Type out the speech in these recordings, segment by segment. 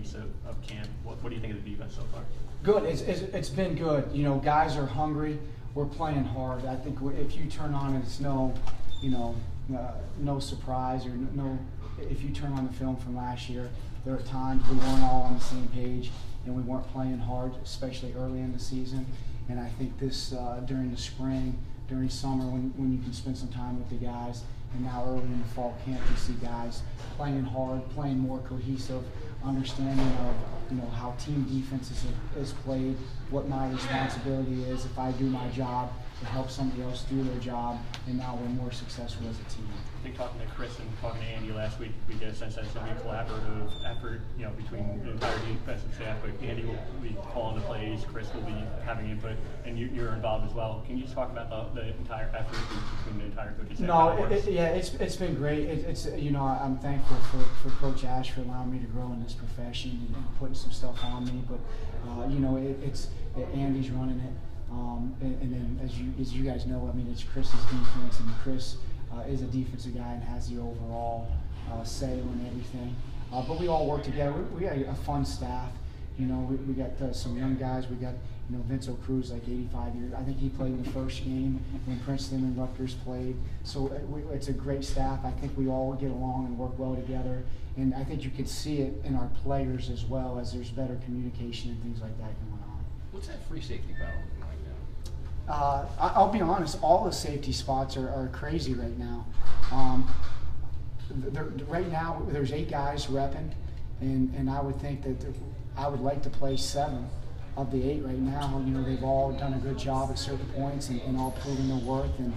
weeks of camp. What do you think of the defense so far? Good. It's been good. You know, guys are hungry. We're playing hard. I think if you turn on it, it's no surprise or no. If you turn on the film from last year, there are times we weren't all on the same page and we weren't playing hard, especially early in the season. And I think this during the spring, during summer, when you can spend some time with the guys, and now early in the fall camp, you see guys playing hard, playing more cohesive, understanding of how team defense is played, what my responsibility is. If I do my job, to help somebody else do their job, and now we're more successful as a team. I think talking to Chris and talking to Andy last week, we get a sense that it's going to be a collaborative effort, between the entire defensive staff. But Andy will be calling the plays, Chris will be having input, and you're involved as well. Can you just talk about the entire effort between the entire coaching staff? No, it's been great. I'm thankful for Coach Ash for allowing me to grow in this profession and putting some stuff on me. But Andy's running it. And then, as you guys know, I mean, it's Chris's defense, and Chris is a defensive guy and has the overall say on everything. But we all work together. We got a fun staff. We got some young guys. We got Vince Cruz, like 85 years. I think he played in the first game when Princeton and Rutgers played. So it's a great staff. I think we all get along and work well together. And I think you could see it in our players as well, as there's better communication and things like that going on. What's that free safety battle looking like now? I'll be honest, all the safety spots are crazy right now. Right now, there's 8 guys repping, and I would think that I would like to play 7 of the 8 right now. They've all done a good job at certain points and all proving their worth. And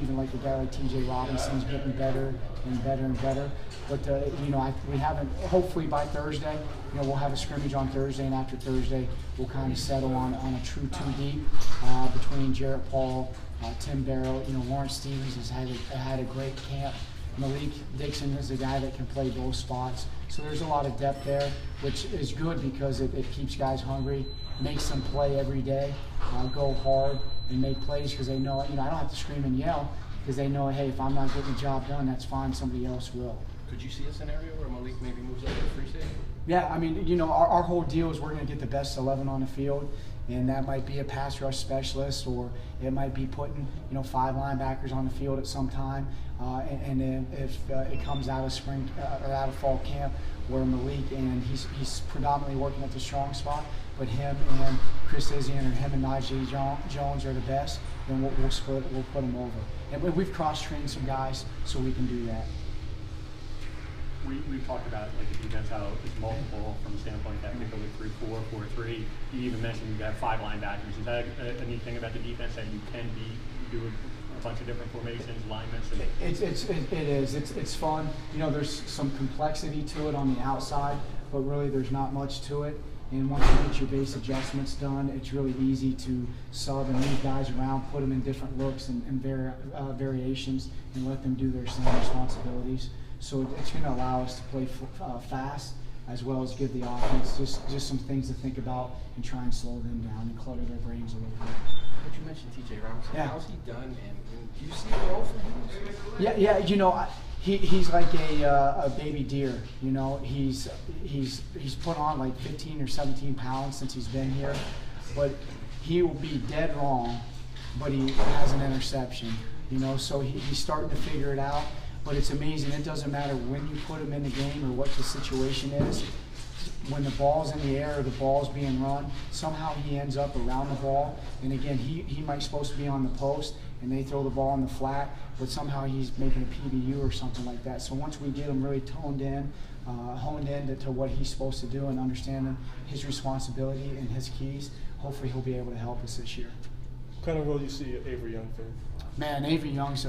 even like a guy like T.J. Robinson's getting better and better and better. But we haven't. Hopefully by Thursday, we'll have a scrimmage on Thursday, and after Thursday, we'll kind of settle on a true 2 deep between Jarrett Paul, Tim Barrow. Lawrence Stevens has had a great camp. Malik Dixon is a guy that can play both spots. So there's a lot of depth there, which is good because it keeps guys hungry, makes them play every day, go hard and make plays because they know, I don't have to scream and yell because they know, hey, if I'm not getting the job done, that's fine, somebody else will. Could you see a scenario where Malik maybe moves up to free safety? Yeah, I mean, our whole deal is we're going to get the best 11 on the field, and that might be a pass rush specialist, or it might be putting, 5 linebackers on the field at some time. And then if it comes out of spring or out of fall camp where Malik, and he's predominantly working at the strong spot, but him and Chris Izzian or him and Najee Jones are the best, then we'll split, we'll put them over. And we've cross-trained some guys so we can do that. We've talked about the defense, how it's multiple from the standpoint that they go with 3-4, 4-3. You even mentioned you have 5 linebackers. Is that a neat thing about the defense that you can do a bunch of different formations, alignments? It is. It's fun. There's some complexity to it on the outside, but really there's not much to it. And once you get your base adjustments done, it's really easy to sub and move guys around, put them in different looks and variations, and let them do their same responsibilities. So it's going to allow us to play fast, as well as give the offense just some things to think about and try and slow them down and clutter their brains a little bit. But you mentioned T.J. Robinson. Yeah. How's he done, and do you see a role for him? Yeah. He's like a baby deer. He's put on like 15 or 17 pounds since he's been here, but he will be dead wrong, but he has an interception. So he's starting to figure it out. But it's amazing. It doesn't matter when you put him in the game or what the situation is. When the ball's in the air or the ball's being run, somehow he ends up around the ball. And again, he might supposed to be on the post and they throw the ball in the flat, but somehow he's making a PBU or something like that. So once we get him really honed in to what he's supposed to do and understanding his responsibility and his keys, hopefully he'll be able to help us this year. What kind of role do you see Avery Young for? Man, Avery Young's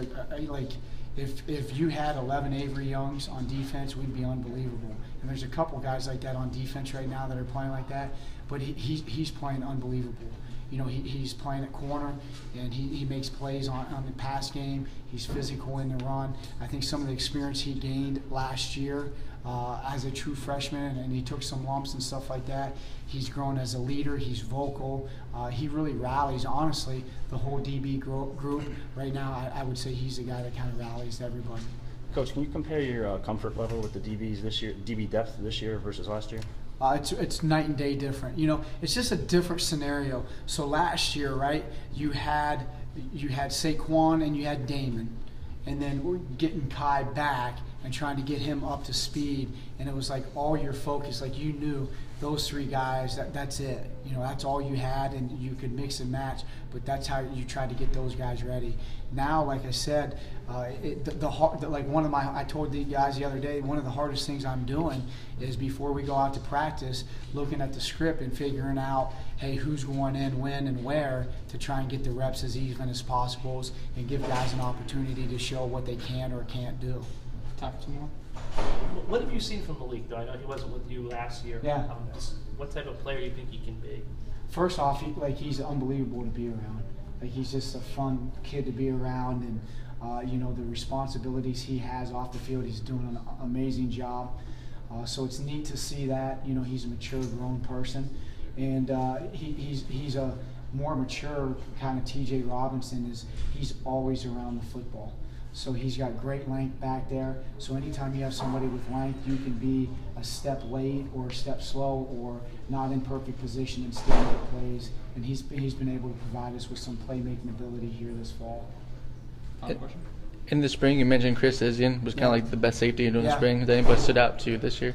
if you had 11 Avery Youngs on defense, we'd be unbelievable. And there's a couple guys like that on defense right now that are playing like that, but he's playing unbelievable. He's playing at corner, and he makes plays on the pass game. He's physical in the run. I think some of the experience he gained last year as a true freshman, and he took some lumps and stuff like that. He's grown as a leader. He's vocal. He really rallies. Honestly, the whole DB group right now, I would say he's the guy that kind of rallies everybody. Coach, can you compare your comfort level with the DBs this year, DB depth this year versus last year? It's night and day different. You know, it's just a different scenario. So last year, right, you had Saquon and you had Damon, and then we're getting Kai back and trying to get him up to speed, and it was like all your focus, like you knew those three guys, that's it. You know, that's all you had, and you could mix and match, but that's how you tried to get those guys ready. Now, like I said, like I told the guys the other day, one of the hardest things I'm doing is before we go out to practice, looking at the script and figuring out, hey, who's going in, when, and where, to try and get the reps as even as possible and give guys an opportunity to show what they can or can't do. Time for some more. What have you seen from Malik, though? I know he wasn't with you last year. Yeah. What type of player do you think he can be? First off, he's unbelievable to be around. Like, he's just a fun kid to be around, and you know, the responsibilities he has off the field, he's doing an amazing job. So it's neat to see that. You know, he's a mature, grown person, and he's a more mature kind of T.J. Robinson. He's always around the football. So he's got great length back there. So anytime you have somebody with length, you can be a step late or a step slow or not in perfect position and still make plays. And he's been able to provide us with some playmaking ability here this fall. In the spring, you mentioned Chris Isian was kind of like the best safety during the spring. Has anybody stood out to you this year?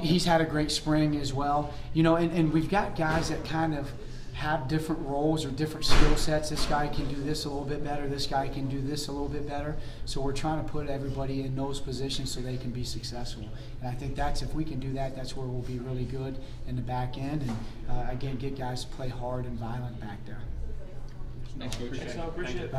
He's had a great spring as well. You know, and we've got guys that kind of have different roles or different skill sets. This guy can do this a little bit better. This guy can do this a little bit better. So we're trying to put everybody in those positions so they can be successful. And I think if we can do that, that's where we'll be really good in the back end. And again, get guys to play hard and violent back there. Thanks, Coach. Appreciate it.